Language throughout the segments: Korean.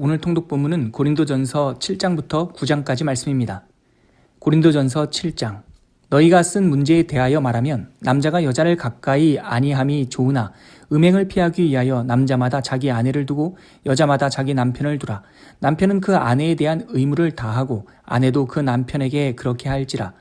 오늘 통독 본문은 고린도전서 7장부터 9장까지 말씀입니다. 고린도전서 7장. 너희가 쓴 문제에 대하여 말하면 남자가 여자를 가까이 아니함이 좋으나 음행을 피하기 위하여 남자마다 자기 아내를 두고 여자마다 자기 남편을 두라. 남편은 그 아내에 대한 의무를 다하고 아내도 그 남편에게 그렇게 할지라.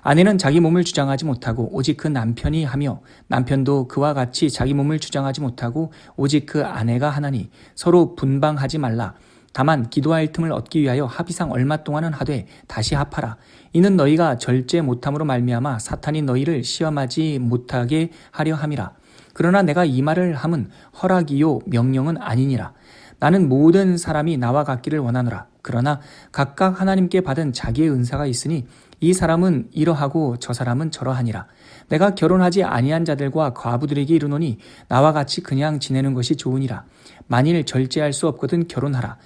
아내는 자기 몸을 주장하지 못하고 오직 그 남편이 하며 남편도 그와 같이 자기 몸을 주장하지 못하고 오직 그 아내가 하나니 서로 분방하지 말라. 다만 기도할 틈을 얻기 위하여 합의상 얼마 동안은 하되 다시 합하라. 이는 너희가 절제 못함으로 말미암아 사탄이 너희를 시험하지 못하게 하려 함이라. 그러나 내가 이 말을 함은 허락이요 명령은 아니니라. 나는 모든 사람이 나와 같기를 원하노라. 그러나 각각 하나님께 받은 자기의 은사가 있으니 이 사람은 이러하고 저 사람은 저러하니라. 내가 결혼하지 아니한 자들과 과부들에게 이르노니 나와 같이 그냥 지내는 것이 좋으니라. 만일 절제할 수 없거든 결혼하라.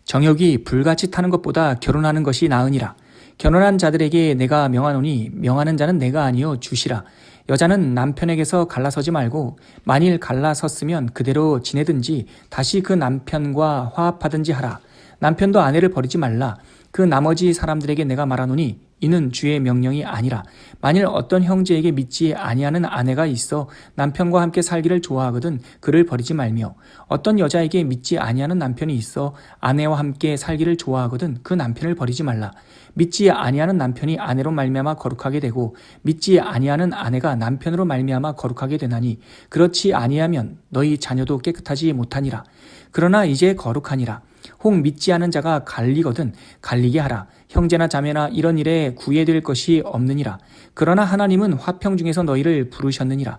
정욕이 불같이 타는 것보다 결혼하는 것이 나으니라. 결혼한 자들에게 내가 명하노니 명하는 자는 내가 아니요 주시라. 여자는 남편에게서 갈라서지 말고 만일 갈라섰으면 그대로 지내든지 다시 그 남편과 화합하든지 하라. 남편도 아내를 버리지 말라. 그 나머지 사람들에게 내가 말하노니 이는 주의 명령이 아니라 만일 어떤 형제에게 믿지 아니하는 아내가 있어 남편과 함께 살기를 좋아하거든 그를 버리지 말며 어떤 여자에게 믿지 아니하는 남편이 있어 아내와 함께 살기를 좋아하거든 그 남편을 버리지 말라. 믿지 아니하는 남편이 아내로 말미암아 거룩하게 되고 믿지 아니하는 아내가 남편으로 말미암아 거룩하게 되나니 그렇지 아니하면 너희 자녀도 깨끗하지 못하니라. 그러나 이제 거룩하니라. 혹 믿지 않은 자가 갈리거든 갈리게 하라. 형제나 자매나 이런 일에 구애될 것이 없느니라. 그러나 하나님은 화평 중에서 너희를 부르셨느니라.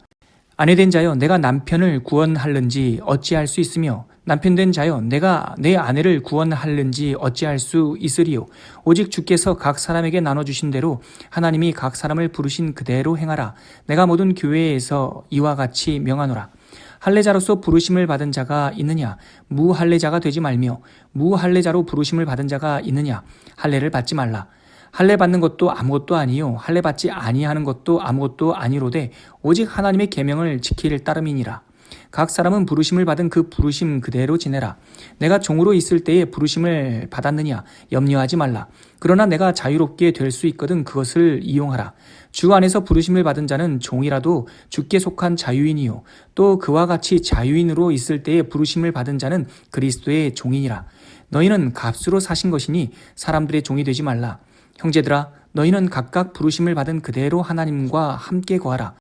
아내된 자여 내가 남편을 구원할는지 어찌할 수 있으며 남편된 자여 내가 내 아내를 구원할는지 어찌할 수 있으리요. 오직 주께서 각 사람에게 나눠주신 대로 하나님이 각 사람을 부르신 그대로 행하라. 내가 모든 교회에서 이와 같이 명하노라. 할례자로서 부르심을 받은 자가 있느냐? 무할례자가 되지 말며 무할례자로 부르심을 받은 자가 있느냐? 할례를 받지 말라. 할례 받는 것도 아무것도 아니요 할례 받지 아니하는 것도 아무것도 아니로되 오직 하나님의 계명을 지킬 따름이니라. 각 사람은 부르심을 받은 그 부르심 그대로 지내라. 내가 종으로 있을 때에 부르심을 받았느냐? 염려하지 말라. 그러나 내가 자유롭게 될 수 있거든 그것을 이용하라. 주 안에서 부르심을 받은 자는 종이라도 주께 속한 자유인이요 또 그와 같이 자유인으로 있을 때에 부르심을 받은 자는 그리스도의 종이니라. 너희는 값으로 사신 것이니 사람들의 종이 되지 말라. 형제들아 너희는 각각 부르심을 받은 그대로 하나님과 함께 거하라.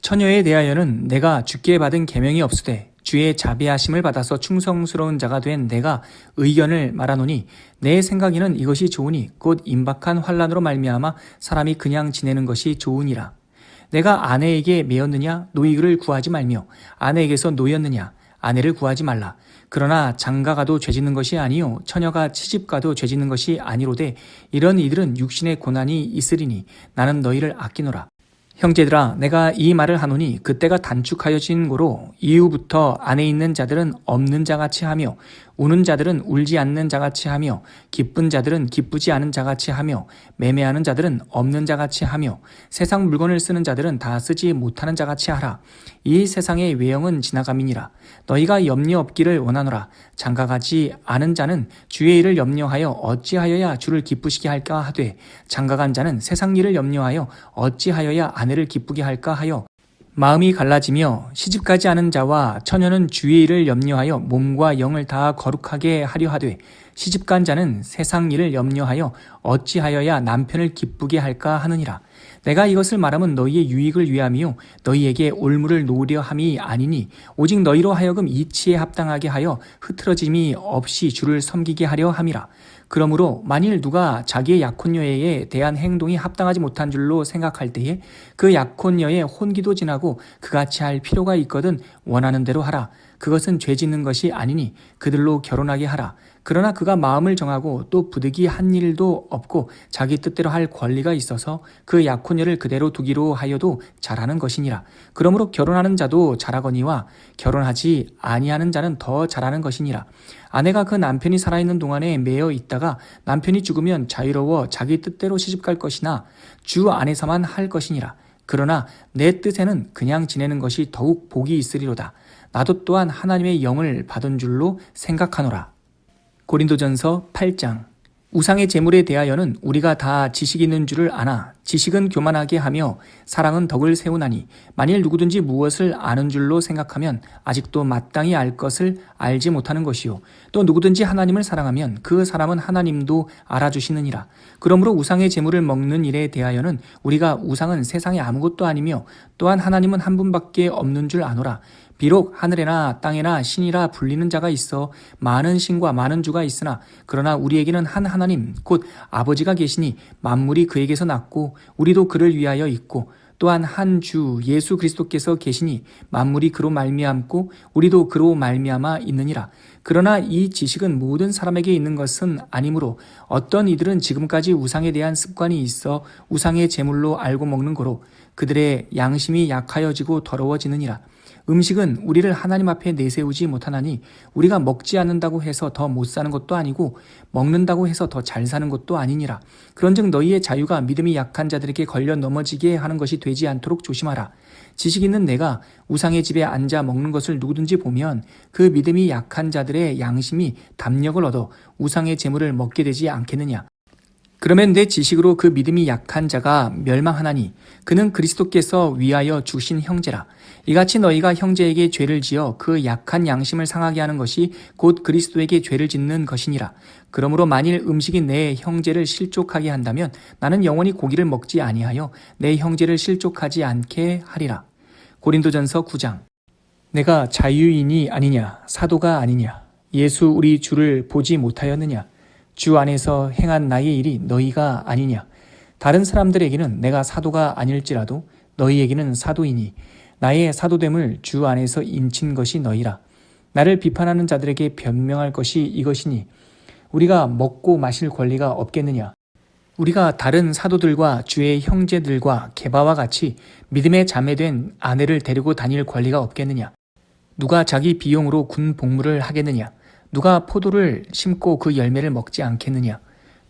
처녀에 대하여는 내가 주께 받은 계명이 없으되 주의 자비하심을 받아서 충성스러운 자가 된 내가 의견을 말하노니 내 생각에는 이것이 좋으니 곧 임박한 환난으로 말미암아 사람이 그냥 지내는 것이 좋으니라. 내가 아내에게 매였느냐 노이를 구하지 말며 아내에게서 노였느냐 아내를 구하지 말라. 그러나 장가가도 죄짓는 것이 아니요 처녀가 시집가도 죄짓는 것이 아니로되 이런 이들은 육신의 고난이 있으리니 나는 너희를 아끼노라. 형제들아 내가 이 말을 하노니 그때가 단축하여진 고로 이후부터 안에 있는 자들은 없는 자같이 하며 우는 자들은 울지 않는 자같이 하며 기쁜 자들은 기쁘지 않은 자같이 하며 매매하는 자들은 없는 자같이 하며 세상 물건을 쓰는 자들은 다 쓰지 못하는 자같이 하라. 이 세상의 외형은 지나감이니라. 너희가 염려 없기를 원하노라. 장가가지 않은 자는 주의 일을 염려하여 어찌하여야 주를 기쁘시게 할까 하되 장가간 자는 세상 일을 염려하여 어찌하여야 아내를 기쁘게 할까 하여 마음이 갈라지며 시집가지 않은 자와 처녀는 주의 일을 염려하여 몸과 영을 다 거룩하게 하려 하되 시집간 자는 세상 일을 염려하여 어찌하여야 남편을 기쁘게 할까 하느니라. 내가 이것을 말하면 너희의 유익을 위함이요 너희에게 올무를 놓으려 함이 아니니 오직 너희로 하여금 이치에 합당하게 하여 흐트러짐이 없이 주를 섬기게 하려 함이라. 그러므로 만일 누가 자기의 약혼녀에 대한 행동이 합당하지 못한 줄로 생각할 때에 그 약혼녀의 혼기도 지나고 그같이 할 필요가 있거든 원하는 대로 하라. 그것은 죄 짓는 것이 아니니 그들로 결혼하게 하라. 그러나 그가 마음을 정하고 또 부득이 한 일도 없고 자기 뜻대로 할 권리가 있어서 그 약혼녀를 그대로 두기로 하여도 잘하는 것이니라. 그러므로 결혼하는 자도 잘하거니와 결혼하지 아니하는 자는 더 잘하는 것이니라. 아내가 그 남편이 살아있는 동안에 매여 있다가 남편이 죽으면 자유로워 자기 뜻대로 시집갈 것이나 주 안에서만 할 것이니라. 그러나 내 뜻에는 그냥 지내는 것이 더욱 복이 있으리로다. 나도 또한 하나님의 영을 받은 줄로 생각하노라. 고린도전서 8장. 우상의 제물에 대하여는 우리가 다 지식이 있는 줄을 아나 지식은 교만하게 하며 사랑은 덕을 세우나니 만일 누구든지 무엇을 아는 줄로 생각하면 아직도 마땅히 알 것을 알지 못하는 것이요 또 누구든지 하나님을 사랑하면 그 사람은 하나님도 알아주시느니라. 그러므로 우상의 제물을 먹는 일에 대하여는 우리가 우상은 세상에 아무것도 아니며 또한 하나님은 한 분밖에 없는 줄 아노라. 비록 하늘에나 땅에나 신이라 불리는 자가 있어 많은 신과 많은 주가 있으나 그러나 우리에게는 한 하나님 곧 아버지가 계시니 만물이 그에게서 났고 우리도 그를 위하여 있고 또한 한 주 예수 그리스도께서 계시니 만물이 그로 말미암고 우리도 그로 말미암아 있느니라. 그러나 이 지식은 모든 사람에게 있는 것은 아니므로 어떤 이들은 지금까지 우상에 대한 습관이 있어 우상의 제물로 알고 먹는 거로 그들의 양심이 약하여지고 더러워지느니라. 음식은 우리를 하나님 앞에 내세우지 못하나니 우리가 먹지 않는다고 해서 더 못 사는 것도 아니고 먹는다고 해서 더 잘 사는 것도 아니니라. 그런즉 너희의 자유가 믿음이 약한 자들에게 걸려 넘어지게 하는 것이 되지 않도록 조심하라. 지식 있는 내가 우상의 집에 앉아 먹는 것을 누구든지 보면 그 믿음이 약한 자들의 양심이 담력을 얻어 우상의 제물을 먹게 되지 않겠느냐. 그러면 내 지식으로 그 믿음이 약한 자가 멸망하나니 그는 그리스도께서 위하여 주신 형제라. 이같이 너희가 형제에게 죄를 지어 그 약한 양심을 상하게 하는 것이 곧 그리스도에게 죄를 짓는 것이니라. 그러므로 만일 음식이 내 형제를 실족하게 한다면 나는 영원히 고기를 먹지 아니하여 내 형제를 실족하지 않게 하리라. 고린도전서 9장. 내가 자유인이 아니냐 사도가 아니냐 예수 우리 주를 보지 못하였느냐 주 안에서 행한 나의 일이 너희가 아니냐. 다른 사람들에게는 내가 사도가 아닐지라도 너희에게는 사도이니 나의 사도됨을 주 안에서 인친 것이 너희라. 나를 비판하는 자들에게 변명할 것이 이것이니 우리가 먹고 마실 권리가 없겠느냐. 우리가 다른 사도들과 주의 형제들과 게바와 같이 믿음의 자매된 아내를 데리고 다닐 권리가 없겠느냐. 누가 자기 비용으로 군 복무를 하겠느냐. 누가 포도를 심고 그 열매를 먹지 않겠느냐.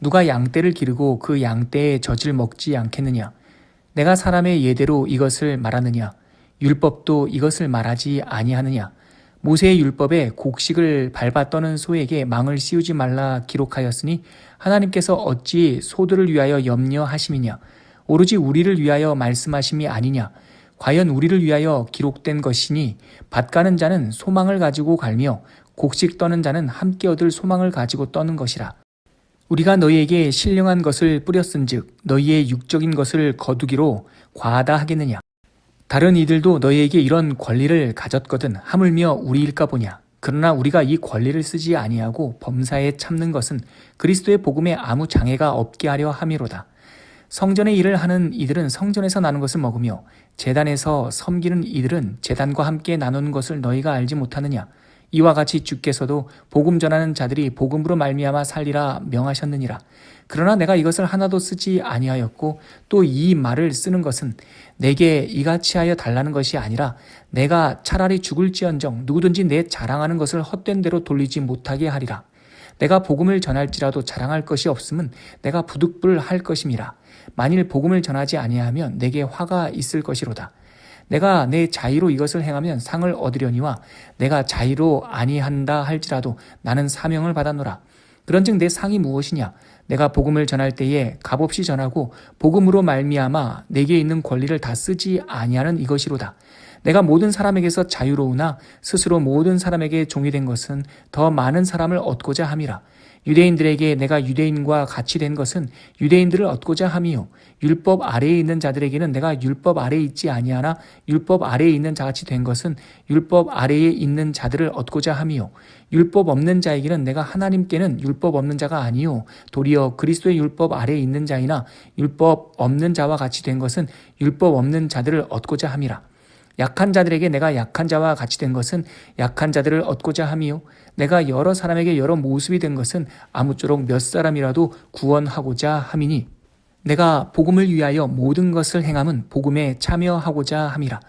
누가 양떼를 기르고 그 양떼의 젖을 먹지 않겠느냐. 내가 사람의 예대로 이것을 말하느냐. 율법도 이것을 말하지 아니하느냐. 모세의 율법에 곡식을 밟아 떠는 소에게 망을 씌우지 말라 기록하였으니 하나님께서 어찌 소들을 위하여 염려하심이냐. 오로지 우리를 위하여 말씀하심이 아니냐. 과연 우리를 위하여 기록된 것이니 밭 가는 자는 소망을 가지고 갈며 곡식 떠는 자는 함께 얻을 소망을 가지고 떠는 것이라. 우리가 너희에게 신령한 것을 뿌렸은즉 너희의 육적인 것을 거두기로 과하다 하겠느냐. 다른 이들도 너희에게 이런 권리를 가졌거든 하물며 우리일까 보냐. 그러나 우리가 이 권리를 쓰지 아니하고 범사에 참는 것은 그리스도의 복음에 아무 장애가 없게 하려 함이로다. 성전의 일을 하는 이들은 성전에서 나눈 것을 먹으며 제단에서 섬기는 이들은 제단과 함께 나누는 것을 너희가 알지 못하느냐. 이와 같이 주께서도 복음 전하는 자들이 복음으로 말미암아 살리라 명하셨느니라. 그러나 내가 이것을 하나도 쓰지 아니하였고 또 이 말을 쓰는 것은 내게 이같이 하여 달라는 것이 아니라 내가 차라리 죽을지언정 누구든지 내 자랑하는 것을 헛된 대로 돌리지 못하게 하리라. 내가 복음을 전할지라도 자랑할 것이 없음은 내가 부득불 할 것임이라. 만일 복음을 전하지 아니하면 내게 화가 있을 것이로다. 내가 내 자의로 이것을 행하면 상을 얻으려니와 내가 자의로 아니한다 할지라도 나는 사명을 받았노라. 그런즉 내 상이 무엇이냐? 내가 복음을 전할 때에 값없이 전하고 복음으로 말미암아 내게 있는 권리를 다 쓰지 아니하는 이것이로다. 내가 모든 사람에게서 자유로우나 스스로 모든 사람에게 종이 된 것은 더 많은 사람을 얻고자 함이라. 유대인들에게 내가 유대인과 같이 된 것은 유대인들을 얻고자 함이요 율법 아래에 있는 자들에게는 내가 율법 아래에 있지 아니하나 율법 아래에 있는 자같이 된 것은 율법 아래에 있는 자들을 얻고자 함이요 율법 없는 자에게는 내가 하나님께는 율법 없는 자가 아니요 도리어 그리스도의 율법 아래에 있는 자이나 율법 없는 자와 같이 된 것은 율법 없는 자들을 얻고자 함이라. 약한 자들에게 내가 약한 자와 같이 된 것은 약한 자들을 얻고자 함이요 내가 여러 사람에게 여러 모습이 된 것은 아무쪼록 몇 사람이라도 구원하고자 함이니 내가 복음을 위하여 모든 것을 행함은 복음에 참여하고자 함이라.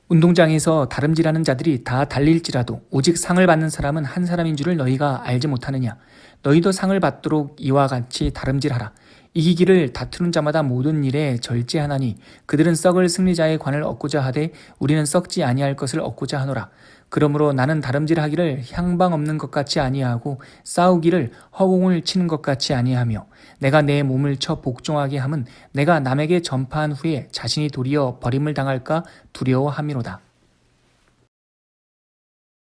운동장에서 다름질하는 자들이 다 달릴지라도 오직 상을 받는 사람은 한 사람인 줄을 너희가 알지 못하느냐. 너희도 상을 받도록 이와 같이 다름질하라. 이기기를 다투는 자마다 모든 일에 절제하나니 그들은 썩을 승리자의 관을 얻고자 하되 우리는 썩지 아니할 것을 얻고자 하노라. 그러므로 나는 다름질하기를 향방 없는 것 같이 아니하고 싸우기를 허공을 치는 것 같이 아니하며 내가 내 몸을 쳐 복종하게 함은 내가 남에게 전파한 후에 자신이 도리어 버림을 당할까 두려워함이로다.